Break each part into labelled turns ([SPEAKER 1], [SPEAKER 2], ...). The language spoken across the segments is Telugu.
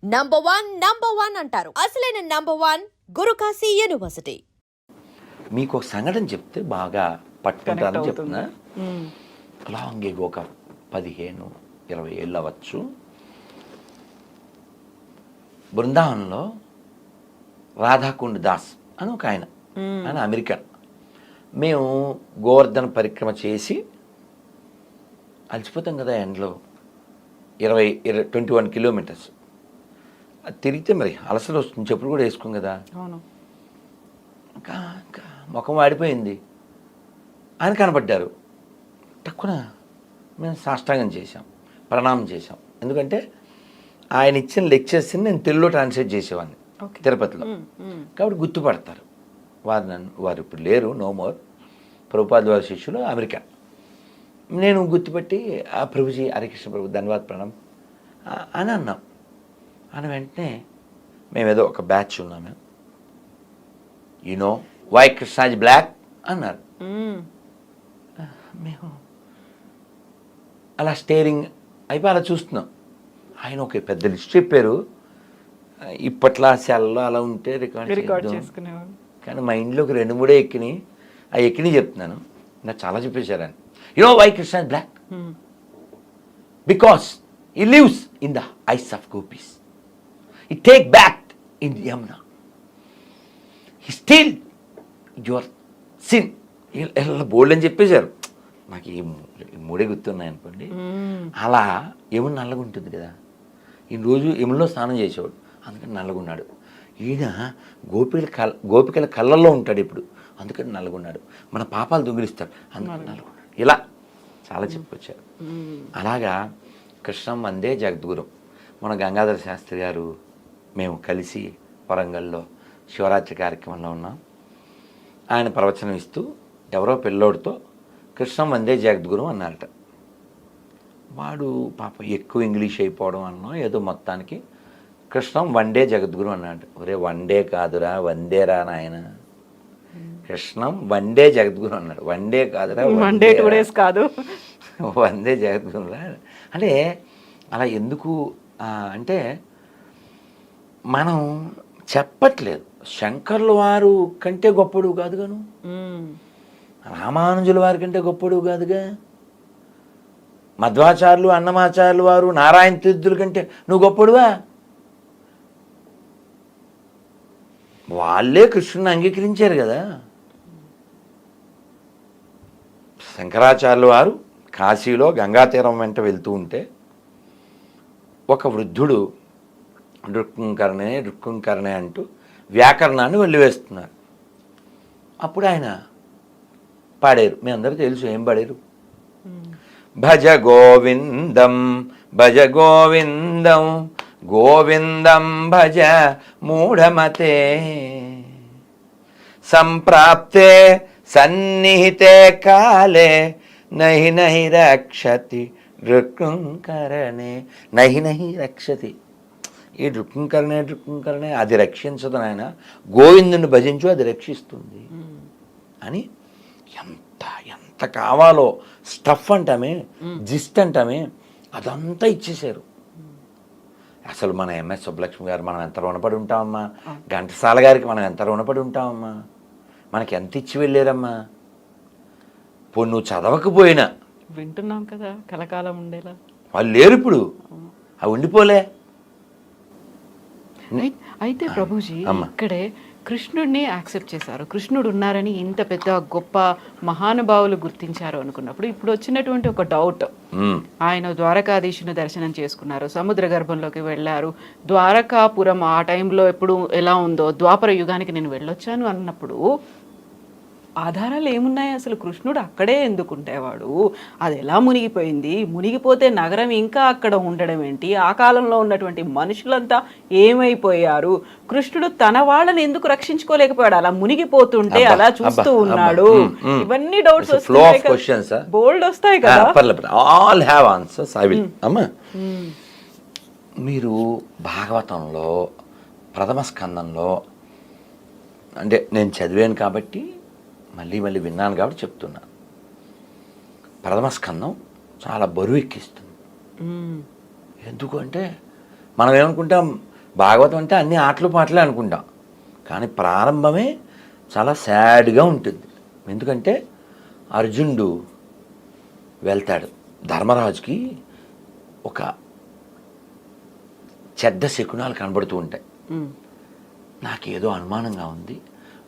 [SPEAKER 1] నంబర్ వన్ అంటారు. అసలైన నంబర్ 1 గురుకాశీ యూనివర్సిటీ.
[SPEAKER 2] మీకు ఒక సంఘటన చెప్తే బాగా పట్టుకుంటారని చెప్తున్నా. లాంగ్ ఎగో ఒక 15-20 ఏళ్ళు అవ్వచ్చు. బృందావనంలో రాధాకుండ్ దాస్ అని ఒక ఆయన అమెరికన్. మేము గోవర్ధన పరిక్రమ చేసి అలసిపోతాం కదా ఎండలో, 21 కిలోమీటర్స్ అది తిరిగితే మరి అలసలు వస్తుంది, చెప్పులు కూడా వేసుకోం కదా. ఇంకా ముఖం వాడిపోయింది. ఆయన కనపడ్డారు. తక్కువ మేము సాష్టాంగం చేశాం, ప్రణామం చేశాం. ఎందుకంటే ఆయన ఇచ్చిన లెక్చర్స్ని నేను తెలుగులో ట్రాన్స్లేట్ చేసేవాడిని తిరుపతిలో, కాబట్టి గుర్తుపడతారు. వారు ఇప్పుడు లేరు, నో మోర్. ప్రభుపాద వారి శిష్యులు అమెరికా. నేను గుర్తుపెట్టి ఆ ప్రభుజీ హరికృష్ణ ప్రభు ధన్యవాద్ ప్రణాం అని అన్నాం. అని వెంటనే మేమేదో ఒక బ్యాచ్ ఉన్నాం, మేము you know why Krishna is black అన్నారు. మేము అలా స్టేరింగ్ అయిపోయి అలా చూస్తున్నాం. ఆయన ఒక పెద్ద లిస్ట్ చెప్పారు. ఇప్పట్లో సెల్లో అలా ఉంటే రికార్డ్ చేసుకునేవాడు. కానీ మా ఇంట్లో ఒక 2-3 ఎక్కినాయి. ఆ ఎక్కినాయి చెప్తున్నాను. నాకు చాలా చెప్పేశారు ఆయన. You know why Krishna is black because he lives in the eyes of gopis. He take bath in the Yamuna. He steal your sin. ఇలా బోల్డ్ అని చెప్పేశారు. నాకు ఈ 3 గుర్తున్నాయి అనుకోండి. అలా యమున నల్లగా ఉంటుంది కదా, ఈ రోజు యమునలో స్నానం చేసేవాడు, అందుకని నల్లగున్నాడు. ఈయన గోపికల కళ్ళల్లో ఉంటాడు ఇప్పుడు, అందుకని నల్లగున్నాడు. మన పాపాలు దొంగిలిస్తాడు, అందుకని నల్లగున్నాడు. ఇలా చాలా చెప్పుకొచ్చారు. అలాగా కృష్ణం వందే జగద్గురు. మన గంగాధర శాస్త్రి గారు మేము కలిసి వరంగల్లో శివరాత్రి కార్యక్రమంలో ఉన్నాం. ఆయన ప్రవచనం ఇస్తూ ఎవరో పిల్లోడితో కృష్ణం వందే జగద్గురు అన్నారట. వాడు పాపం ఎక్కువ ఇంగ్లీష్ అయిపోవడం అన్నా ఏదో మొత్తానికి కృష్ణం వన్డే జగద్గురు అన్నాడు. ఒరే వన్డే కాదురా, వందేరా నాయన. కృష్ణం వన్డే జగద్గురు అన్నాడు. వన్డే కాదురా, వన్డే 2 days కాదు, వందే జగద్గురురా. అంటే అలా ఎందుకు అంటే మనం చెప్పట్లేదు. శంకర్ల వారు కంటే గొప్పడు కాదుగాను, రామానుజుల వారి కంటే గొప్పడు కాదుగా, మధ్వాచార్యులు అన్నమాచార్యులు వారు నారాయణ తీర్థుల కంటే నువ్వు గొప్పడువా? వాళ్ళే కృష్ణుని అంగీకరించారు కదా. శంకరాచార్యుల వారు కాశీలో గంగాతీరం వెంట వెళ్తూ ఉంటే ఒక వృద్ధుడు రుక్కుంకరణే అంటూ వ్యాకరణాన్ని వెళ్ళివేస్తున్నారు. అప్పుడు ఆయన పాడారు. మీ అందరూ తెలుసు ఏం పాడారు. భజ గోవిందం భజ గోవిందం గోవిందం భజ మూఢమతే సంప్రాప్తే సన్నిహితే కాలే నహి నహి రక్షతి రుక్కుంకరణే. నహి నహి రక్షతి. ఈ రుక్కుంకరణే అది రక్షించదు నాయన, గోవిందుని భజించు అది రక్షిస్తుంది అని ఎంత ఎంత కావాలో స్టఫ్ అంటామే, జిస్ట్ అంటామే, అదంతా ఇచ్చేశారు. అసలు మన ఎంఎస్ సుబ్బలక్ష్మి గారు మనం ఎంత రుణపడి ఉంటామమ్మా, ఘంటసాల గారికి మనం ఎంత రుణపడి ఉంటామమ్మా, మనకి ఎంత ఇచ్చి వెళ్ళారమ్మా. పోనీ నువ్వు చదవకపోయినా
[SPEAKER 3] వింటున్నాం కదా కలకాలం ఉండేలా.
[SPEAKER 2] వాళ్ళు లేరు ఇప్పుడు, అవి ఉండిపోలే.
[SPEAKER 3] అయితే ప్రభుజీ ఇక్కడే కృష్ణుడిని యాక్సెప్ట్ చేశారు, కృష్ణుడు ఉన్నారని ఇంత పెద్ద గొప్ప మహానుభావులు గుర్తించారు అనుకున్నప్పుడు ఇప్పుడు వచ్చినటువంటి ఒక డౌట్, ఆయన ద్వారకాధీశుని దర్శనం చేసుకున్నారు, సముద్ర గర్భంలోకి వెళ్ళారు, ద్వారకాపురం ఆ టైంలో ఎప్పుడు ఎలా ఉందో ద్వాపర యుగానికి నేను వెళ్ళొచ్చాను అన్నప్పుడు ఆధారాలు ఏమున్నాయి? అసలు కృష్ణుడు అక్కడే ఎందుకు ఉండేవాడు? అది ఎలా మునిగిపోయింది? మునిగిపోతే నగరం ఇంకా అక్కడ ఉండడం ఏంటి? ఆ కాలంలో ఉన్నటువంటి మనుషులంతా ఏమైపోయారు? కృష్ణుడు తన వాళ్ళని ఎందుకు రక్షించుకోలేకపోయాడు? అలా మునిగిపోతుంటే అలా చూస్తూ ఉన్నాడు. ఇవన్నీ డౌట్స్ వస్తాయి, బోల్డ్ వస్తాయి కదా.
[SPEAKER 2] All have answers. I will. అమ్మా, మీరు భాగవతంలో ప్రథమ స్కందంలో, అంటే నేను చదివాను కాబట్టి మళ్ళీ మళ్ళీ విన్నాను కాబట్టి చెప్తున్నా. ప్రథమ స్కందం చాలా బరువు ఎక్కిస్తుంది. ఎందుకు అంటే మనం ఏమనుకుంటాం, భాగవతం అంటే అన్ని ఆటలు పాటలే అనుకుంటాం, కానీ ప్రారంభమే చాలా సాడ్గా ఉంటుంది. ఎందుకంటే అర్జునుడు వెళ్తాడు, ధర్మరాజుకి ఒక చెడ్డ శకునాలు కనబడుతూ ఉంటాయి. నాకేదో అనుమానంగా ఉంది,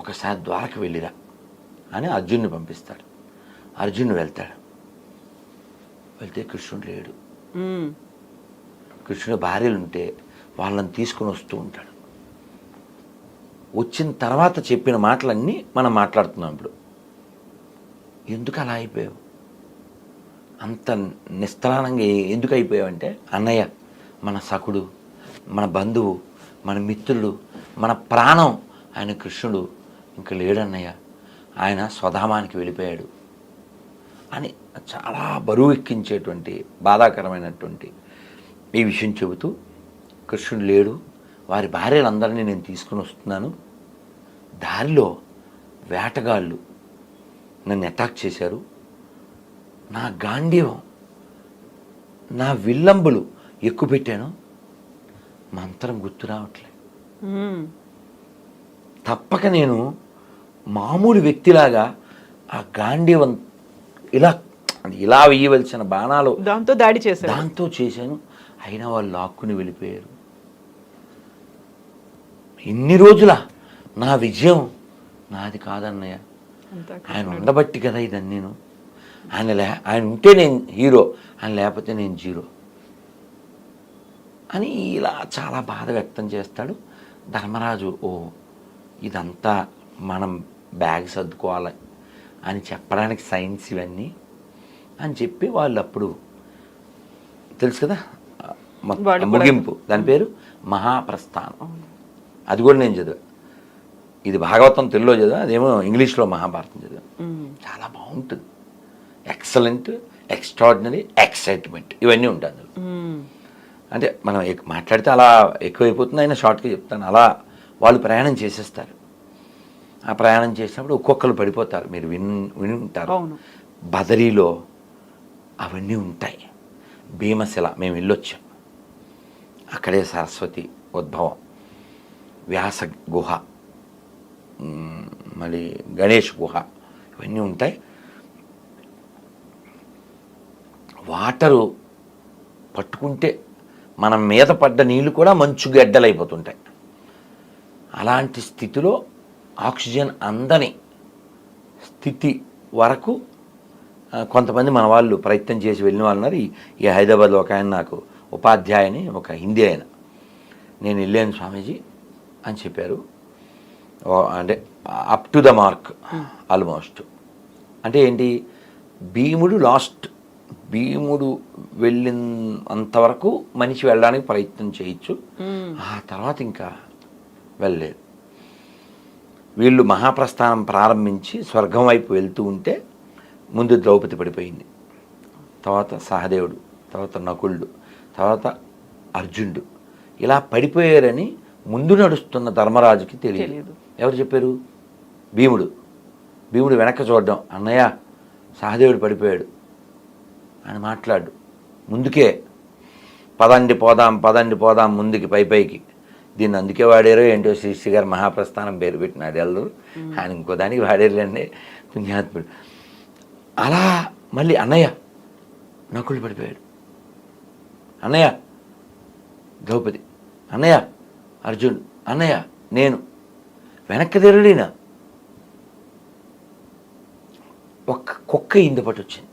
[SPEAKER 2] ఒకసారి ద్వారక వెళ్ళిరా అని అర్జున్ని పంపిస్తాడు. అర్జునుడు వెళ్తాడు. వెళ్తే కృష్ణుడు లేడు. కృష్ణుడు భార్యలు ఉంటే వాళ్ళని తీసుకుని వస్తూ ఉంటాడు. వచ్చిన తర్వాత చెప్పిన మాటలన్నీ మనం మాట్లాడుతున్నాం ఇప్పుడు. ఎందుకు అలా అయిపోయావు, అంత నిస్తరానంగా ఎందుకు అయిపోయావు అంటే, అన్నయ్య మన సఖుడు, మన బంధువు, మన మిత్రుడు, మన ప్రాణం ఆయన కృష్ణుడు ఇంక లేడన్నయ్య, ఆయన స్వధామానికి వెళ్ళిపోయాడు అని చాలా బరువు ఎక్కించేటువంటి బాధాకరమైనటువంటి ఈ విషయం చెబుతూ, కృష్ణుడు లేడు, వారి భార్యలందరినీ నేను తీసుకుని వస్తున్నాను, దారిలో వేటగాళ్ళు నన్ను అటాక్ చేశారు, నా గాంధీవం నా విల్లంబులు ఎక్కువ పెట్టాను, మంత్రం గుర్తు రావట్లే, తప్పక నేను మామూలు వ్యక్తిలాగా ఆ గాంధీవం ఇలా వేయవలసిన బాణాలు
[SPEAKER 3] దాంతో దాడి చేశారు,
[SPEAKER 2] దాంతో చేశాను, అయినా వాళ్ళు లాక్కుని వెళ్ళిపోయారు. ఇన్ని రోజుల నా విజయం నాది కాదన్నయ్య, ఆయన ఉండబట్టి కదా ఇదని, నేను ఆయన ఉంటే నేను హీరో, ఆయన లేకపోతే నేను జీరో అని ఇలా చాలా బాధ వ్యక్తం చేస్తాడు. ధర్మరాజు ఓ ఇదంతా మనం బ్యాగ్ సర్దుకోవాలి అని చెప్పడానికి సైన్స్ ఇవన్నీ అని చెప్పి వాళ్ళు అప్పుడు తెలుసు కదా ముగింపు, దాని పేరు మహాప్రస్థానం. అది కూడా నేను చదివా. ఇది భాగవతం తెలుగులో చదివా, అదేమో ఇంగ్లీష్లో మహాభారతం చదివా. చాలా బాగుంటుంది, ఎక్సలెంట్, ఎక్స్ట్రాడినరీ, ఎక్సైట్మెంట్ ఇవన్నీ ఉంటాయి అందులో. అంటే మనం మాట్లాడితే అలా ఎక్కువైపోతుంది, అయినా షార్ట్గా చెప్తాను. అలా వాళ్ళు ప్రయాణం చేసేస్తారు. ఆ ప్రయాణం చేసినప్పుడు ఒక్కొక్కరు పడిపోతారు, మీరు విని ఉంటారు. బదరీలో అవన్నీ ఉంటాయి. భీమశిల మేము వెళ్ళొచ్చాం, అక్కడే సరస్వతి ఉద్భవం, వ్యాస గుహ, మళ్ళీ గణేష్ గుహ, ఇవన్నీ ఉంటాయి. వాటరు పట్టుకుంటే మనం మీద పడ్డ నీళ్ళు కూడా మంచు గడ్డలైపోతుంటాయి. అలాంటి స్థితిలో ఆక్సిజన్ అందని స్థితి వరకు కొంతమంది మన వాళ్ళు ప్రయత్నం చేసి వెళ్ళిన వాళ్ళు ఉన్నారు. ఈ హైదరాబాద్లో ఒక ఆయన నాకు ఉపాధ్యాయుని, ఒక హిందీ ఆయన, నేను వెళ్ళాను స్వామీజీ అని చెప్పారు. అంటే up to the mark almost. అంటే ఏంటి, భీముడు వెళ్ళినంతవరకు మనిషి వెళ్ళడానికి ప్రయత్నం చేయొచ్చు, ఆ తర్వాత ఇంకా వెళ్ళలేదు. వీళ్ళు మహాప్రస్థానం ప్రారంభించి స్వర్గం వైపు వెళ్తూ ఉంటే ముందు ద్రౌపది పడిపోయింది, తర్వాత సహదేవుడు, తర్వాత నకులుడు, తర్వాత అర్జునుడు ఇలా పడిపోయారని ముందు నడుస్తున్న ధర్మరాజుకి తెలియదు. ఎవరు చెప్పారు? భీముడు వెనక్కి చూడడం, అన్నయ్య సహదేవుడు పడిపోయాడు అని మాట్లాడు, ముందుకే పదండి పోదాం ముందుకి పైకి. దీన్ని అందుకే వాడారో ఏంటో శ్రీశ్రీ గారు మహాప్రస్థానం పేరు పెట్టినాడు ఎల్లరు, ఆయన ఇంకో దానికి వాడారులేండి పుణ్యాత్ముడు. అలా మళ్ళీ అన్నయ్య నకులు పడిపోయాడు, అన్నయ్య ద్రౌపది, అన్నయ్య అర్జున్, అన్నయ్య నేను, వెనక్కి తిరగడినా ఒక్క కుక్క ఇందుపట్టు వచ్చింది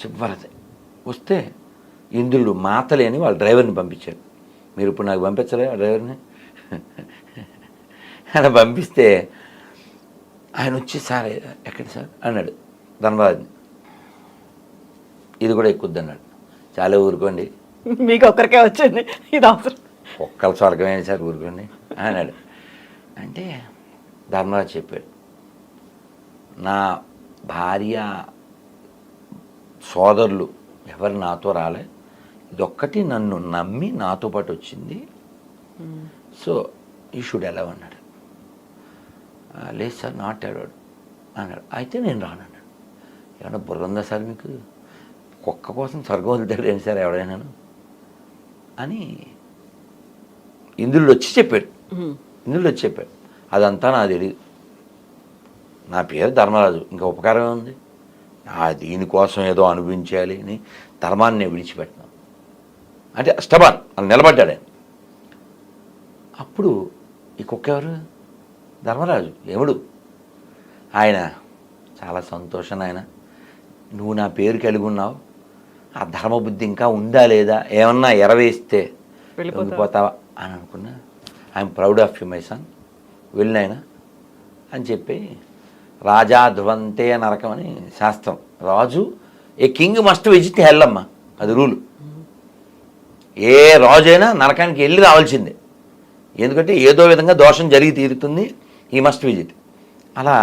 [SPEAKER 2] చివరది. వస్తే ఇంద్రుడు మాతలేని వాళ్ళ డ్రైవర్ని పంపించాడు. మీరు ఇప్పుడు నాకు పంపించలే ఆ డ్రైవర్ని అలా పంపిస్తే ఆయన వచ్చి, సార్ ఎక్కడ సార్ అన్నాడు ధర్మరాజుని. ఇది కూడా ఎక్కుద్ది అన్నాడు. చాలా ఊరుకోండి,
[SPEAKER 3] మీకు ఒక్కరికే వచ్చింది ఇది అవసరం,
[SPEAKER 2] ఒక్కల స్వర్గమైన సార్ ఊరుకోండి అన్నాడు. అంటే ధర్మరాజు చెప్పాడు, నా భార్య సోదరులు ఎవరు నాతో రాలే, ఇదొక్కటి నన్ను నమ్మి నాతో పాటు వచ్చింది, సో యూ షుడ్ అలౌ అన్నాడు. లేదు సార్ నాట్ అలౌడ్, అన్నాడు. అయితే నేను రానన్నాడు. ఏమన్నా బుర్ర ఉందా సార్ మీకు? కుక్క కోసం స్వర్గం వదులుతాడు ఏంటి సార్ ఎవడైనాను అని ఇంద్రుడు వచ్చి చెప్పాడు. ఇంద్రుడు వచ్చి చెప్పాడు, అదంతా నాకు తెలియదు, నా పేరు ధర్మరాజు, ఇంకా ఉపకారం ఉంది, దీనికోసం ఏదో అనుభవించాలి అని ధర్మాన్ని నేను విడిచిపెట్టినాను అంటే స్టబాన్ అని నిలబడ్డాడు ఆయన. అప్పుడు ఈ కుక్క ఎవరు? ధర్మరాజు, యముడు. ఆయన చాలా సంతోషం, ఆయన నువ్వు నా పేరు కలిగి ఉన్నావు, ఆ ధర్మబుద్ధి ఇంకా ఉందా లేదా, ఏమన్నా ఎరవేస్తే వెళ్ళిపోతావా అని అనుకున్నా. I'm proud of you my son, వెళ్ళినాయన అని చెప్పి, రాజా ధ్రువంతే నరకం అని శాస్త్రం. రాజు, a king must visit hell అమ్మ, అది రూలు. ఏ రాజు అయినా నరకానికి వెళ్ళి రావాల్సిందే, ఎందుకంటే ఏదో విధంగా దోషం జరిగి తీరుతుంది, ఈ మస్ట్ విజిట్. అలా